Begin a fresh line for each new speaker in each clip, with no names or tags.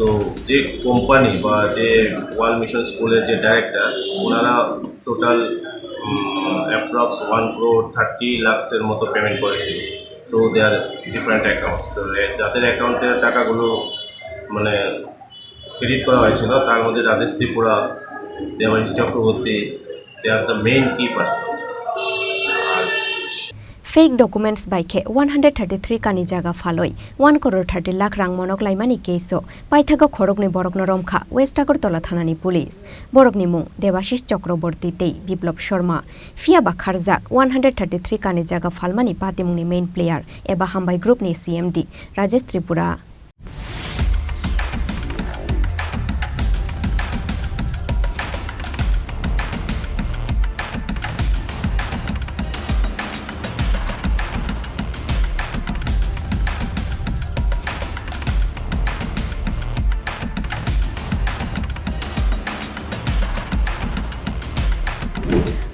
তো যে কোম্পানি বা যে ওয়াল মিশন স্কুলের যে ডাইরেক্টর ওনারা টোটাল অ্যাপ্রক্স 1,30,00,000 মতো পেমেন্ট করেছিল। তো দেয়ার ডিফারেন্ট অ্যাকাউন্টস, তো যাদের অ্যাকাউন্টের টাকাগুলো মানে ক্রেডিট করা হয়েছিল তার মধ্যে রাজেশ ত্রিপুরা, দেবাশিস চক্রবর্তী, দে আর দ্য মেইন কি persons.
Fake documents by K 133 Kani Jaga Phalwi 1 crore 30 lakh rang monok laimani keso paithago Khorogni borokno romkha West Agartala thanani police borokni mung Debashish Chakraborty tei Biplop Sharma Fia ba Kharjak 133 Kani Jaga Phalmani patimungni main player eba Humbai group ni CMD Rajesh Tripura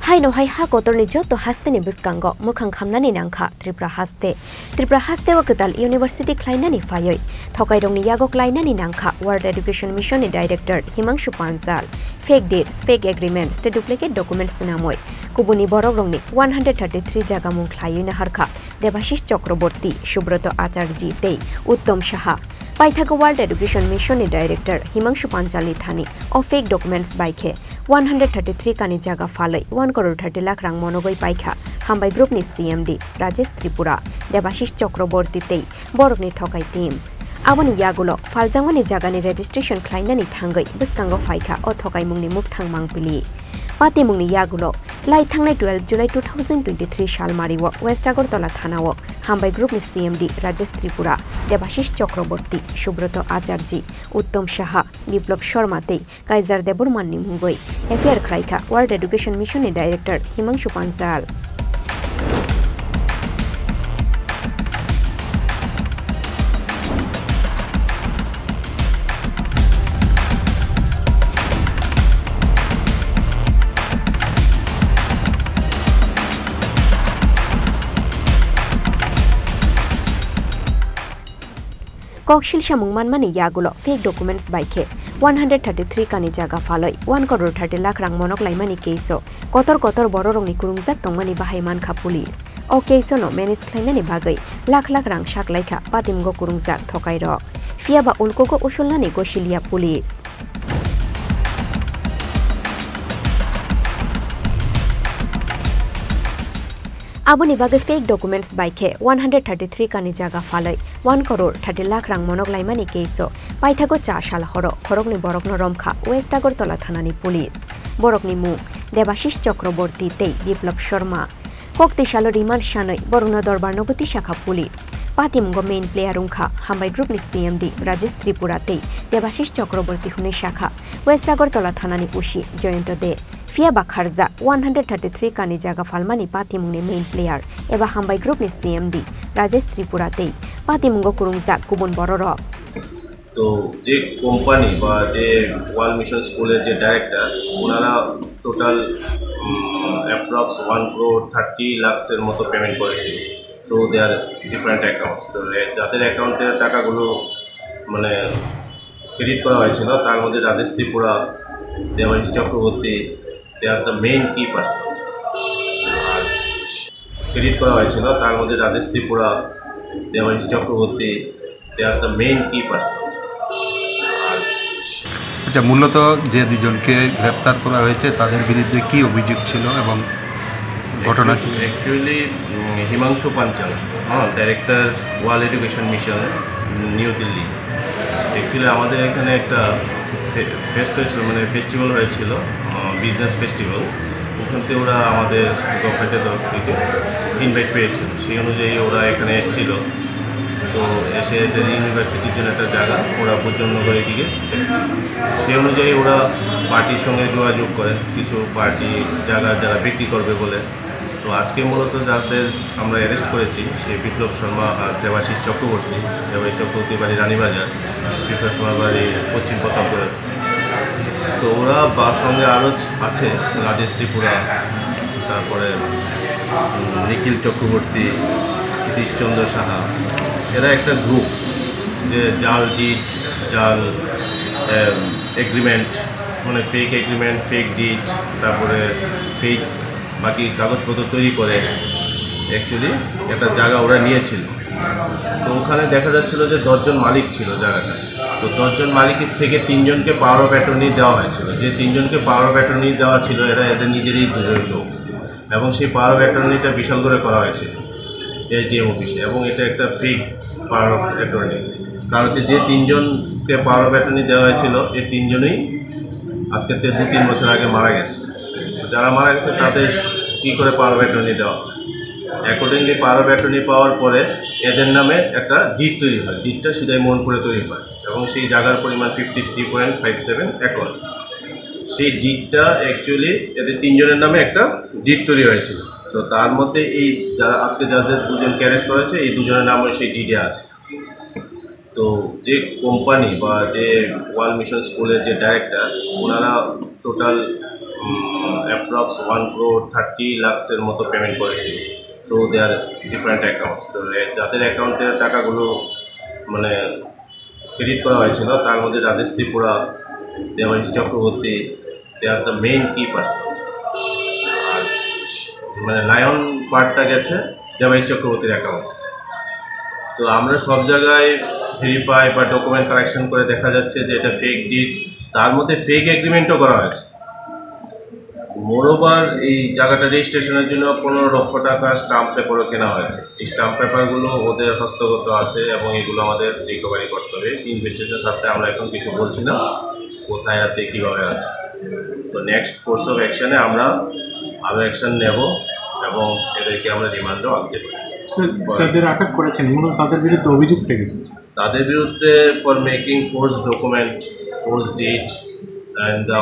Hai no hai ha kotorni joto haste ni buskango mukhang khamnani nangkha Tripura haste wa ketal university klainani phayoi thokai rongni yago klainani nangkha World Education Mission ni director Himangshu Panjal fake dates fake agreements te duplicate documents namoi kubuni borok rongni 133 jaga mung khlaioi na harkha Debashish Chakraborty Subroto Acharji tei Uttom Saha Paithago World Education Mission ni director Himangshu Panjali thani o fake documents by K 133 Kani Jaga Phalwi 1 crore 30 lakh rang monogoi paikha Humbai group ni CMD Rajesh Tripura Debashish Chakraborty tei borokni thokai team Aboni yagulo faljangmani jagani registration khlainani thangai biskango phaikha o thokai mungni muk thangmang pili Pati mungni yagulo lai thangnai 12 July 2023 sal mariwo West Agartala thanao Humbai group ni CMD Rajesh Tripura Debashish Chakraborty Subroto Acharji Uttom Saha Biplop Sharma tei Kaiser Debormanni mungoi Affair Kharkha World Education Mission ni director Himangshu Panjal Kokshil Shamung Manmani Yagulo fake documents by K 133 Kani Jaga Phalwi 1 crore 30 lakh rang monok laimani keso kotor bororongni kurungjak tongmani bahaiman kha police o keso no manage khlainani bagai lakh rang shak laikha patimgo kurungjak thokai rok fiaba ulkogo usulnani gosilia police Aboni bagai fake documents by K 133 Kani Jaga Phalwi 1 crore 30 lakh rang monok laimani keso paithago 4 sal horo Khorogni borokno romkha West Agartala thanani police borokni mung Debashish Chakraborty tei Biplop Sharma kokti salo remand shanoi borokno dorbar nogoti shakha police patimgo main player ungkha Humbai group ni CMD Rajesh Tripura tei Debashish Chakraborty huni shakha West Agartala thanani ushi Joyento de Fia ba Kharjak 133 Kani Jaga Phalmani patimungni main player eba Humbai group ni CMD Rajesh Tripura tei patimunggo kurungjak kubun bororok
তো যে company বা যে ওয়াল mission স্কুলের যে director ওনারা total approx 1,30,00,000 মতো payment করেছিল। তো দেয়ার ডিফারেন্ট অ্যাকাউন্টস, তো যাদের অ্যাকাউন্টের টাকাগুলো মানে ক্রেডিট করা হয়েছিল তার মধ্যে রাজেশ ত্রিপুরা, দেবাশিস চক্রবর্তী, দে আর দ্য মেইন কি পার্সনস। আর ক্রেডিট করা হয়েছিল তার মধ্যে রাজেশ ত্রিপুরা, দেবাশিস চক্রবর্তী, দে আর দ্য মেইন কি পার্সনস।
আচ্ছা, মূলত যে দুজনকে গ্রেপ্তার করা হয়েছে তাদের বিরুদ্ধে কি অভিযোগ ছিল এবং ঘটনা?
Actually Himanshu Panchal, director World Education Mission, New Delhi. Actually আমাদের এখানে একটা ফেস্টিভ্যাল হয়েছিল, বিজনেস ফেস্টিভ্যাল। ওখান থেকে ওরা আমাদের গভর্নমেন্টের তরফ থেকে ইনভাইট পেয়েছিল, সেই অনুযায়ী ওরা এখানে এসেছিল। তো এসে ইউনিভার্সিটির জন্য একটা জায়গা ওরা ভোজনগর এদিকে দেখেছে, সেই অনুযায়ী ওরা পার্টির সঙ্গে যোগাযোগ করেন, কিছু পার্টি জায়গা যারা বিক্রি করবে বলে। তো আজকে মূলত যাদের আমরা অ্যারেস্ট করেছি সে বিপ্লব শর্মা আর দেবাশিস চক্রবর্তী। দেবাশিস চক্রবর্তী বাড়ি রানীবাজার, বিপ্লব শর্মা বাড়ি পশ্চিম প্রতাপগড়। তো ওরা বা সঙ্গে আরও আছে রাজেশ ত্রিপুরা, তারপরে নিখিল চক্রবর্তী, কৃতিশচন্দ্র সাহা। এরা একটা গ্রুপ যে জাল ডিট, জাল এগ্রিমেন্ট, মানে ফেক এগ্রিমেন্ট, ফেক ডিট, তারপরে ফেক বাকি কাগজপত্র তৈরি করে অ্যাকচুয়ালি একটা জায়গা ওরা নিয়েছিল। তো ওখানে দেখা যাচ্ছিল যে 10 জন মালিক ছিল জায়গাটা। তো 10 জন মালিকের থেকে 3 জনকে পাওয়ার অফ অ্যাটর্নি দেওয়া হয়েছিল। যে 3 জনকে পাওয়ার অফ অ্যাটর্নি দেওয়া ছিল এদের নিজেরই দুজন লোক, এবং সেই পাওয়ার অফ অ্যাটর্নিটা বিশাল করে করা হয়েছিল এসডিএম অফিসে, এবং এটা একটা ফেক পাওয়ার অফ অ্যাটর্নি। কারণ হচ্ছে যে 3 জনকে পাওয়ার অফ অ্যাটর্নি দেওয়া হয়েছিল এই 3 জনই আজকে 2-3 বছর আগে মারা গেছে। যারা মারা গেছে তাদের কী করে পাওয়ার অফ অ্যাটর্নি দেওয়া? অ্যাকর্ডিংলি পাওয়ার অফ অ্যাটর্নি পাওয়ার পরে এদের নামে একটা ডিড তৈরি হয়। ডিডটা সিধাই মন করে তৈরি হয়, এবং সেই জায়গার পরিমাণ 53.57 একর। সেই ডিডটা অ্যাকচুয়ালি এদের 3 জনের নামে একটা ডিড তৈরি হয়েছিল। তো তার মধ্যে এই যারা আজকে যাদের 2 জনকে অ্যারেস্ট করা হয়েছে এই 2 জনের নামও সেই ডিডে আছে। তো যে কোম্পানি বা যে ওয়ার্ল্ড মিশন স্কুলের যে ডাইরেক্টর, ওনারা টোটাল অ্যাপ্রক্স 1.30 লাখের মতো পেমেন্ট করেছিল থ্রু দেয়ার ডিফারেন্ট অ্যাকাউন্টস। তো যাদের অ্যাকাউন্টের টাকাগুলো মানে ক্রেডিট করা হয়েছিল তার মধ্যে রাজেশ, ত্রিপুরা, দেবাশিস চক্রবর্তী, দে আর দ্য মেইন কি পার্সনস। আর মানে লায়ন পার্টটা গেছে দেবাশিস চক্রবর্তীর অ্যাকাউন্ট। তো আমরা সব জায়গায় ভেরিফাই বা ডকুমেন্ট কালেকশন করে দেখা যাচ্ছে যে এটা ফেক ডিড, তার মধ্যে ফেক এগ্রিমেন্টও করা হয়েছে। মোরওভার এই জায়গাটা রেজিস্ট্রেশনের জন্য 15 লক্ষ টাকা স্টাম্প পেপারও কেনা হয়েছে। এই স্টাম্প পেপারগুলো ওদের হস্তগত আছে, এবং এগুলো আমাদের রিকভারি করতে হবে। ইনভেস্টিগেশনের সাথে আমরা এখন কিছু বলছি না, কোথায় আছে কীভাবে আছে। তো নেক্সট কোর্স অফ অ্যাকশানে আমরা আরও অ্যাকশান নেব, এবং এদেরকে আমরা রিমান্ডও আনতে পারি।
যাদের আটক করেছেন মূলত তাদের বিরুদ্ধে অভিযোগ পেয়েছে,
তাদের বিরুদ্ধে for making forge document, forge deed, and the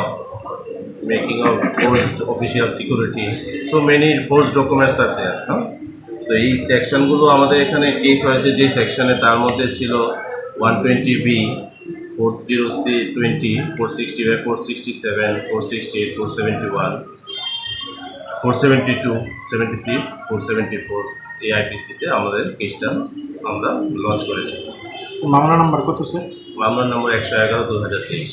making of forged official security, so many forge documents are there. তো এই সেকশনগুলো আমাদের এখানে কেস হয়েছে যে সেকশনে, তার মধ্যে ছিল 120B, 40C20, 465, 467, 468, 471, 472, 73, 474 এই আইপিসিতে আমাদের কেসটা আমরা লঞ্চ করেছি।
মামলা নাম্বার কত স্যার?
মামলার নম্বর 111/2023।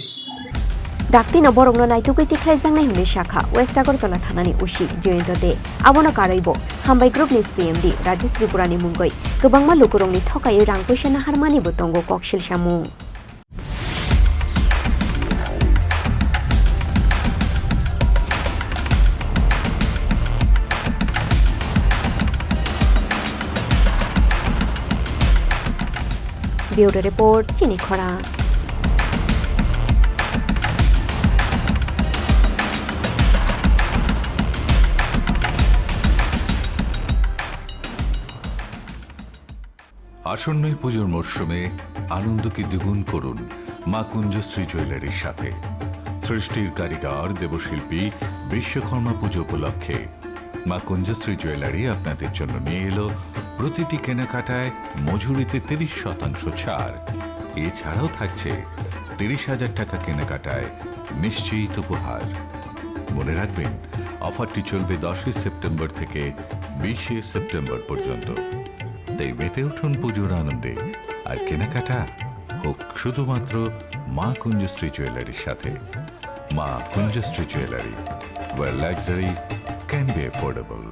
Daktina borongno naitukai tiklai jangnai huni shakha West Agartala thanani usi joyentode abono karaibo Humbai group ni CMD Rajesh Tripura ni mungoi gobangma lukurongni thokai rang poisa naharmani botongo koksil samung Bureau report Chini Khorang
আসন্নই পুজোর মরশুমে আনন্দকে দ্বিগুণ করুন মা কুঞ্জশ্রী জুয়েলারির সাথে। সৃষ্টির কারিগর দেবশিল্পী বিশ্বকর্মা পুজো উপলক্ষে মা কুঞ্জশ্রী জুয়েলারি আপনাদের জন্য নিয়ে এলো প্রতিটি কেনাকাটায় মজুরিতে 30% ছাড়। এছাড়াও থাকছে 30,000 টাকা কেনাকাটায় নিশ্চিত উপহার। মনে রাখবেন, অফারটি চলবে 10 সেপ্টেম্বর থেকে 20 সেপ্টেম্বর পর্যন্ত। তাই মেতে উঠুন পুজোর আনন্দে, আর কেনাকাটা হোক শুধুমাত্র মা কুঞ্জশ্রী জুয়েলারির সাথে। মা কুঞ্জশ্রী jewellery, where luxury can be affordable.